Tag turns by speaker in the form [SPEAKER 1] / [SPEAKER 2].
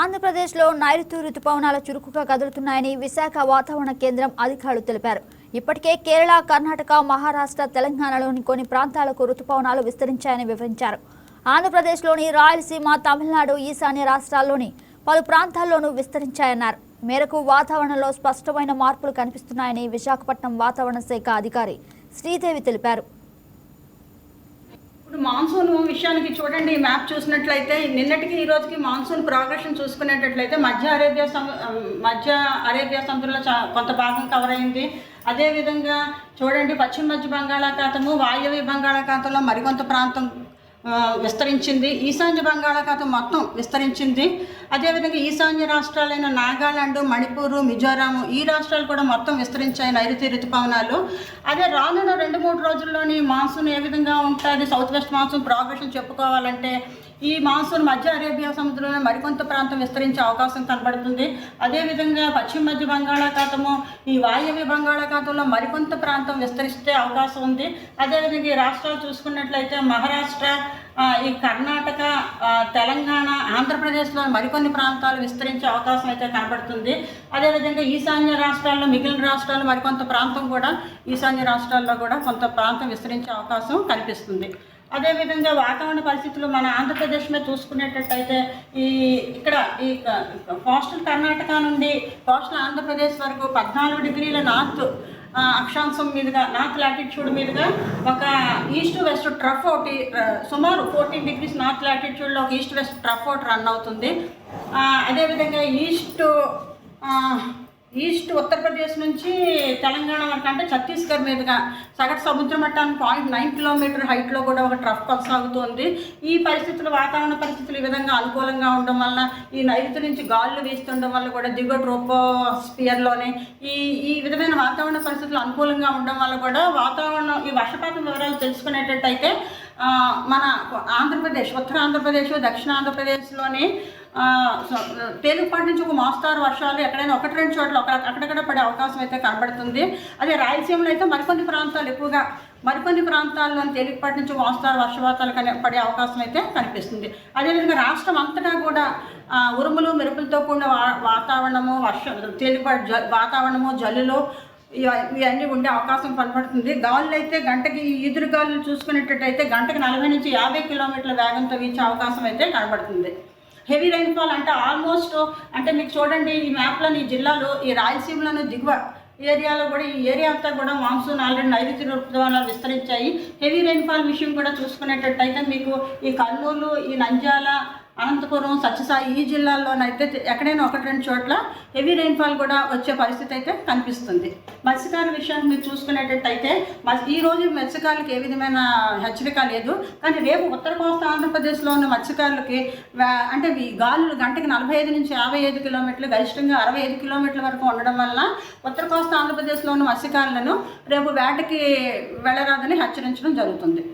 [SPEAKER 1] ఆంధ్రప్రదేశ్లో నైరుతి రుతుపవనాల చురుకుగా కదులుతున్నాయని విశాఖ వాతావరణ కేంద్రం అధికారులు తెలిపారు. ఇప్పటికే కేరళ, కర్ణాటక, మహారాష్ట్ర, తెలంగాణలోని కొన్ని ప్రాంతాలకు రుతుపవనాలు విస్తరించాయని వివరించారు. ఆంధ్రప్రదేశ్లోని రాయలసీమ, తమిళనాడు, ఈశాన్య రాష్ట్రాల్లోని పలు ప్రాంతాల్లోనూ విస్తరించాయన్నారు. మేరకు వాతావరణంలో స్పష్టమైన మార్పులు కనిపిస్తున్నాయని విశాఖపట్నం వాతావరణ శాఖ అధికారి శ్రీదేవి తెలిపారు.
[SPEAKER 2] ఇప్పుడు మాన్సూన్ విషయానికి చూడండి, ఈ మ్యాప్ చూసినట్లయితే నిన్నటికి ఈ రోజుకి మాన్సూన్ ప్రోగ్రెషన్ చూసుకునేటట్లయితే మధ్య అరేబియా సముద్రంలో కొంత భాగం కవర్ అయింది. అదేవిధంగా చూడండి, పశ్చిమ మధ్య బంగాళాఖాతము, వాయవ్య బంగాళాఖాతంలో మరికొంత ప్రాంతం విస్తరించింది. ఈశాన్య బంగాళాఖాతం మొత్తం విస్తరించింది. అదేవిధంగా ఈశాన్య రాష్ట్రాలైన నాగాలాండ్, మణిపూర్, మిజోరాం ఈ రాష్ట్రాలు కూడా మొత్తం విస్తరించాయి నైరుతి ఋతుపవనాలు. అదే రానున్న 2-3 రోజుల్లోని మాన్సూన్ ఏ విధంగా ఉంటుంది, సౌత్ వెస్ట్ మాన్సూన్ ప్రోగ్రెషన్ చెప్పుకోవాలంటే ఈ మాన్సూన్ మధ్య అరేబియా సముద్రంలో మరికొంత ప్రాంతం విస్తరించే అవకాశం కనబడుతుంది. అదేవిధంగా పశ్చిమ మధ్య బంగాళాఖాతము, ఈ వాయవ్య బంగాళాఖాతంలో మరికొంత ప్రాంతం విస్తరిస్తే అవకాశం ఉంది. అదేవిధంగా ఈ రాష్ట్రాలు చూసుకున్నట్లయితే మహారాష్ట్ర, ఈ కర్ణాటక, తెలంగాణ, ఆంధ్రప్రదేశ్లో మరికొన్ని ప్రాంతాలు విస్తరించే అవకాశం అయితే కనబడుతుంది. అదేవిధంగా ఈశాన్య రాష్ట్రాల్లో మిగిలిన రాష్ట్రాలు మరికొంత ప్రాంతం కూడా ఈశాన్య రాష్ట్రాల్లో కూడా కొంత ప్రాంతం విస్తరించే అవకాశం కనిపిస్తుంది. అదేవిధంగా వాతావరణ పరిస్థితులు మన ఆంధ్రప్రదేశ్ మీద చూసుకునేటట్టయితే ఇక్కడ కోస్టల్ కర్ణాటక నుండి కోస్టల్ ఆంధ్రప్రదేశ్ వరకు 14 డిగ్రీల నార్త్ అక్షాంశం మీదుగా, నార్త్ లాటిట్యూడ్ మీదుగా ఒక ఈస్ట్ వెస్ట్ ట్రఫ్ ఒకటి సుమారు 14 డిగ్రీస్ నార్త్ లాటిట్యూడ్లో ఒక ఈస్ట్ వెస్ట్ ట్రఫ్ ఒకటి రన్ అవుతుంది. అదేవిధంగా ఈస్ట్ ఉత్తరప్రదేశ్ నుంచి తెలంగాణ వరకు అంటే ఛత్తీస్గఢ్ మీదుగా సగటు సముద్ర మట్టానికి 0.9 కిలోమీటర్ హైట్లో కూడా ఒక ట్రఫ్ కొనసాగుతుంది. ఈ పరిస్థితులు, వాతావరణ పరిస్థితులు ఈ విధంగా అనుకూలంగా ఉండడం వల్ల, ఈ నైరుతి నుంచి గాలులు వీస్తుండడం వల్ల కూడా దిగువ ట్రోపోస్పియర్లోనే ఈ విధమైన వాతావరణ పరిస్థితులు అనుకూలంగా ఉండడం వల్ల కూడా వాతావరణం, ఈ వర్షపాతం వివరాలు తెలుసుకునేటట్టయితే మన ఆంధ్రప్రదేశ్, ఉత్తర ఆంధ్రప్రదేశ్, దక్షిణ ఆంధ్రప్రదేశ్లోని తేలికపాటి నుంచి ఒక మోస్తారు వర్షాలు ఎక్కడైనా 1-2 చోట్ల అక్కడక్కడ పడే అవకాశం అయితే కనబడుతుంది. అదే రాయలసీమలో అయితే మరికొన్ని ప్రాంతాలు, ఎక్కువగా మరికొన్ని ప్రాంతాల్లో తేలికపాటి నుంచి మోస్తారు వర్షపాతాలు పడే అవకాశం అయితే కనిపిస్తుంది. అదేవిధంగా రాష్ట్రం అంతటా కూడా ఉరుములు, మెరుపులతో కూడిన వాతావరణము, తేలికపాటి వాతావరణము, జల్లులు ఇవన్నీ ఉండే అవకాశం కనబడుతుంది. గాలులు అయితే గంటకి, ఈదురు గాలులు చూసుకునేటట్టయితే గంటకి 40 నుంచి 50 కిలోమీటర్ల వేగంతో వీచే అవకాశం అయితే కనబడుతుంది. హెవీ రైన్ఫాల్ అంటే ఆల్మోస్ట్ అంటే మీకు చూడండి, ఈ మ్యాప్లోని ఈ జిల్లాలో, ఈ రాయలసీమలోని దిగువ ఏరియాలో కూడా, ఈ ఏరియా అంతా కూడా మాన్సూన్ ఆల్రెడీ నైరుతి ఋతుపవనాలు విస్తరించాయి. హెవీ రైన్ఫాల్ విషయం కూడా చూసుకునేటట్టయితే మీకు ఈ కర్నూలు, ఈ నంద్యాల, అనంతపురం, సత్యసాయి ఈ జిల్లాల్లోనైతే ఎక్కడైనా 1-2 చోట్ల హెవీ రైన్ఫాల్ కూడా వచ్చే పరిస్థితి అయితే కనిపిస్తుంది. మత్స్యకారుల విషయాన్ని మీరు చూసుకునేటట్టయితే ఈ రోజు మత్స్యకారులకు ఏ విధమైన హెచ్చరిక లేదు. కానీ రేపు ఉత్తర కోస్తా ఆంధ్రప్రదేశ్లో ఉన్న మత్స్యకారులకి అంటే ఈ గాలులు గంటకి 45 నుంచి 55 కిలోమీటర్లు, గరిష్టంగా 65 కిలోమీటర్ల వరకు ఉండడం వల్ల ఉత్తర కోస్తా ఆంధ్రప్రదేశ్లో ఉన్న మత్స్యకారులను రేపు వేటకి వెళ్ళరాదని హెచ్చరించడం జరుగుతుంది.